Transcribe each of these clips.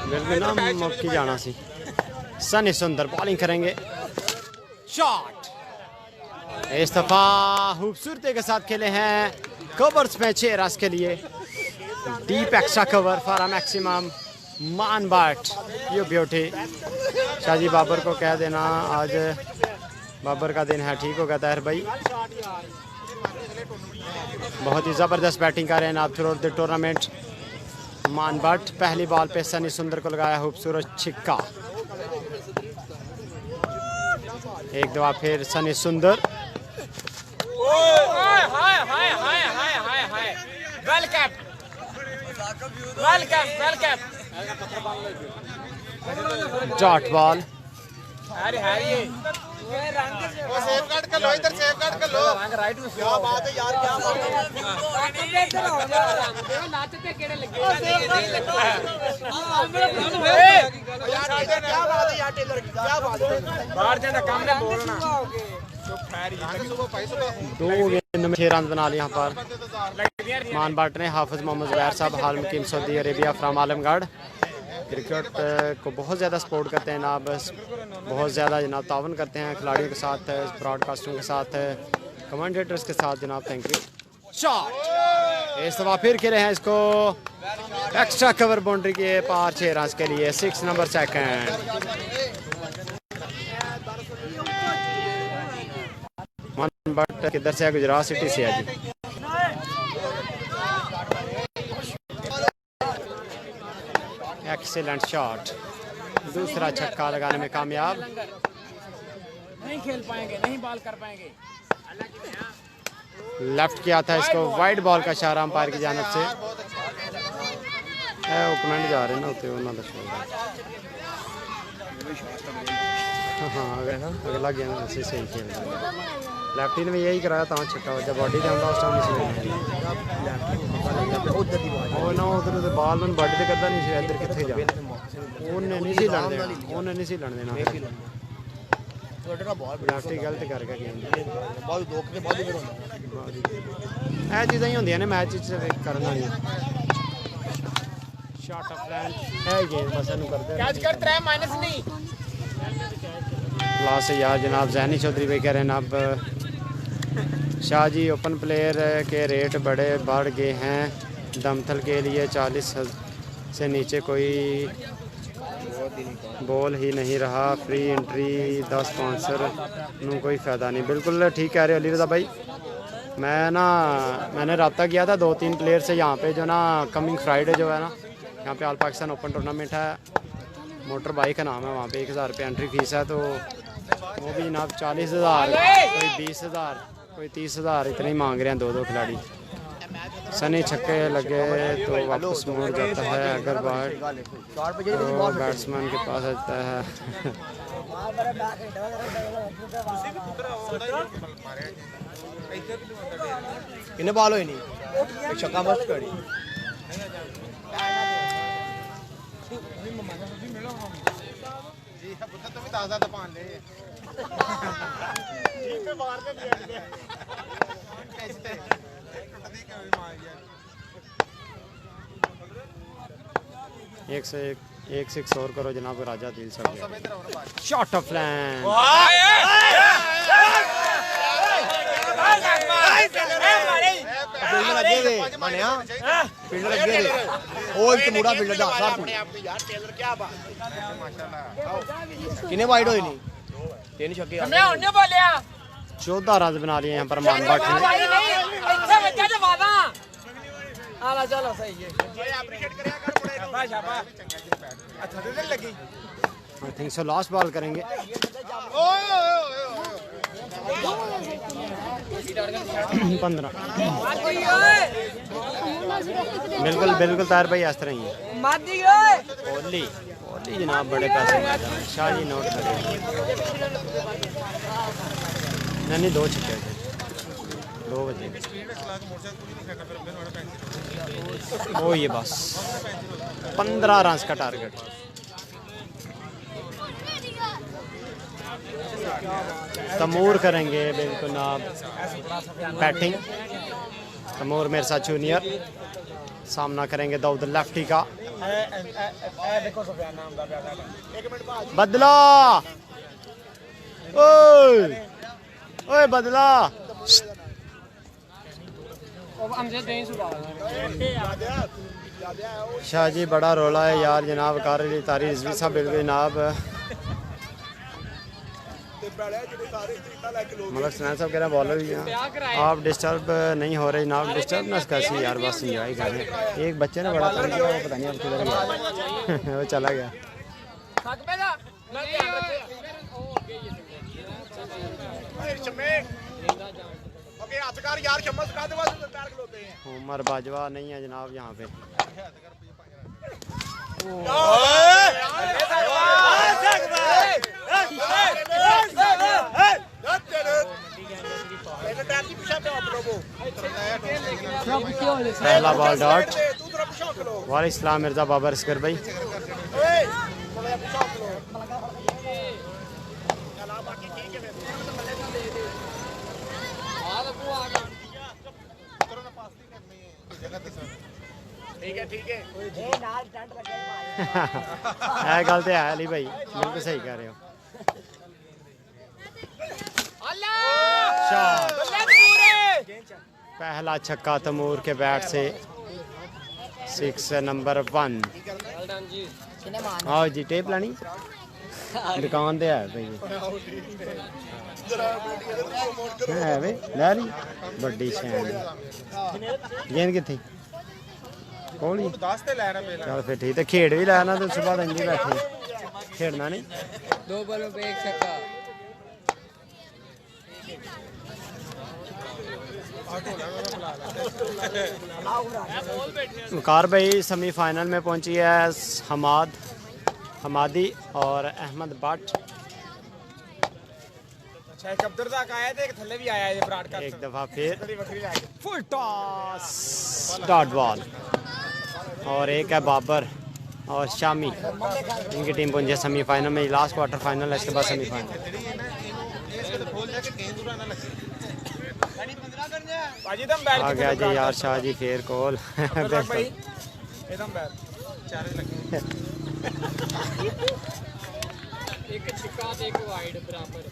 बिल्कुल ना मौकी जाना सी। सनी सुंदर बॉलिंग करेंगे, शॉट इस दफा खूबसूरती के साथ खेले हैं कवर्स में 6 रन के लिए। Deep extra cover for a maximum man but you beauty. Shahji Babar को कह देना आज बाबर का दिन है, ठीक हो गया ताहिर भाई। बहुत ही ज़बरदस्त बैटिंग कर रहे हैं आप थ्रू द टूर्नामेंट। मान बट पहली बॉल पे सनी सुंदर को लगाया खूबसूरत छिक्का। एक दफा फिर सनी सुंदर, डॉट बॉल। दो गेंद में 6 रन बना लिए यहाँ पर मान बट ने। हाफिज मोहम्मद ज़ुबैर साहब हाल मुकीम सऊदी अरेबिया फ्राम आलमगढ़। क्रिकेट को बहुत ज़्यादा सपोर्ट करते हैं जनाब, बहुत ज़्यादा जनाब तावन करते हैं खिलाड़ियों के साथ, ब्रॉडकास्टरों के साथ, कमेंटेटर्स के साथ जनाब। Thank you. शॉट इस दफ़ा फिर खेले हैं इसको एक्स्ट्रा कवर बाउंड्री के पार 6 रन के लिए। 6 नंबर सेकंड। मान बट किधर से है? गुजरात सिटी से है जी। एक्सीलेंट शॉट, दूसरा छक्का लगाने में कामयाब। नहीं खेल पाएंगे, नहीं बॉल कर पाएंगे। लेफ्ट किया था इसको, वाइड बॉल का इशारा अंपायर की जानिब से। ओपनेंट जा रहे हैं ना उते उन्होंने हाँ अगला गेम ऐसे सही खेल रहा है। लेफ्टी ने भी यही कराया था छक्का वजह बॉडी से उस टाइम ना उधर बॉल में बॉडी से करता नहीं इधर कितने जा उन्हें नहीं सी लड़ देना, उन्हें नहीं सी लड़ देना। लेफ्टी गलत करके गेम ਇਹ ਚੀਜ਼ਾਂ ਹੀ ਹੁੰਦੀਆਂ ਨੇ ਮੈਚ ਵਿੱਚ ਕਰਨ ਵਾਲੀਆਂ। ਸ਼ਾਟ ਆਫ ਲੈਂਡ ਹੈ गेम बस ਇਹਨੂੰ ਕਰਦੇ कैच कर 3 माइनस नहीं। क्लास है यार जनाब। जहनी चौधरी भाई कह रहे हैं अब शाह जी ओपन प्लेयर के रेट बड़े बढ़ गए हैं। दमथल के लिए 40 से नीचे कोई बॉल ही नहीं रहा। फ्री एंट्री 10 स्पॉन्सर नू कोई फ़ायदा नहीं। बिल्कुल ठीक कह रहे हो अली रज़ा भाई। मैंने रब्ता किया था 2-3 प्लेयर से यहाँ पे जो ना कमिंग फ्राइडे जो है ना यहाँ पे ऑल पाकिस्तान ओपन टूर्नामेंट है, मोटर बाइक का नाम है, वहाँ पे 1000 रुपये एंट्री फीस है। तो वो भी जनाब 40,000, कोई 20,000, कोई 30,000 इतने ही मांग रहे हैं 2-2 खिलाड़ी। सनी छक्के लगे तो वापस मुड़ जाता है, अगर तो बैट्समैन के पास आता है। इन्हें बॉल ही नहीं छक्का मस्त करी। एक सिक्स और करो जनाब, राजा दिल सब। शॉट ऑफ लैंड किने वाइड होई नहीं 3 छक्के। 14 रन बना लिए यहाँ पर मान बट चलो सही है। I think so last ball करेंगे। पंद्रह बिल्कुल बिल्कुल तार भाई इस तरह ही है। ओली ओली जनाब बड़े पैसे शाह जी नोट करें। नहीं 2 छक्के 2 बजे वो ये बस 15 रन का टारगेट। तमूर करेंगे बिल्कुल नाब बैटिंग। तमूर मिर्जा जूनियर सामना करेंगे दाऊद लेफ्टी का। बदला ओए ओए बदला शाह जी बड़ा रोला है यार जनाब। कार तारी रिजवी साहब बिल्कुल जनाब मतलब सुनैन साहब कह रहे हैं बॉलर भी हैं आप डिस्टर्ब नहीं हो रहे जनाब। डिस्टर्ब ना कैसी यार बस इंजॉय कर रहे हैं। एक बच्चे ने बड़ा तंग किया वो पता नहीं अब किधर गया वो चला गया। उमर बाजवा नहीं है जनाब यहाँ पे। पहला बॉल डॉट वाले इस्लाम मिर्जा बाबर असगर भाई। है गल तो है अली भाई बिल्कुल सही कह रहे हो। पहला छक्का तमूर के बैट से 6 नंबर 1। आओ जी टेप लानी दुकान ते है भाई है वे लै ली बड़ी शैन गेंद किथे कोल ही चल फिर ठीक है खेड़ भी लैना तो सुबह इंजी बैठे खेड़ना नहीं। 2 बॉलों पे 1 छक्का। वकार भाई सेमीफाइनल में पहुंची है हमादी और अहमद भट्ट। एक दफा फिर फुल टॉस डॉट बॉल और एक है बाबर और शामी इनकी टीम पहुंची है सेमीफाइनल में। लास्ट क्वार्टर फाइनल है इसके बाद सेमीफाइनल। आ गया जी यार शाह जी फेर कॉल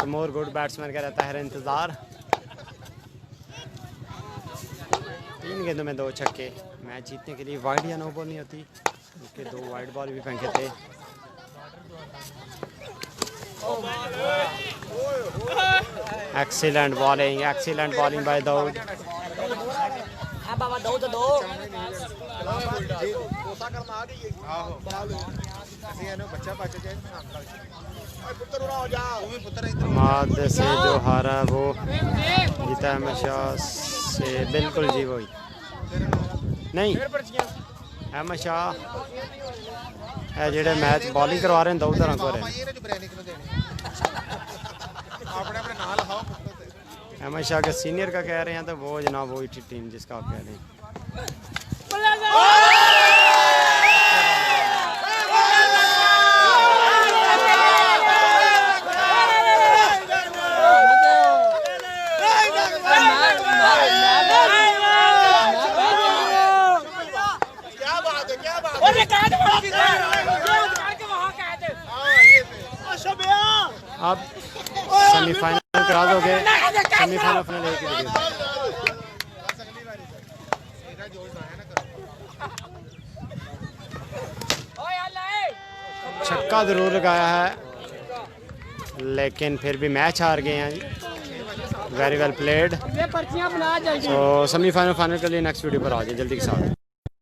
मोर गुड बैट्समैन का रहता है इंतजार। 3 गेंदों में 2 छक्के। मैच जीतने के लिए वाइड या नो बॉल नहीं होती उसके 2 वाइड बॉल भी फेंके थे। Excellent bowling by Dawood. माद से जो हारा वो जीता हमेशा से बिल्कुल जी वही नहीं अहमद शाह है जेडे मैच बॉलिंग करवा रहे हैं दाऊद को अहमद शाह के सीनियर का कह रहे हैं तो वो जनाब वही टीम जिसका आप कह रहे हैं। अब सेमीफाइनल करा दोगे सेमीफाइनल अपने लेके छक्का जरूर लगाया है लेकिन फिर भी मैच हार गए हैं। Very well played. तो सेमीफाइनल फाइनल के लिए नेक्स्ट वीडियो पर आ जाए जल्दी के साथ।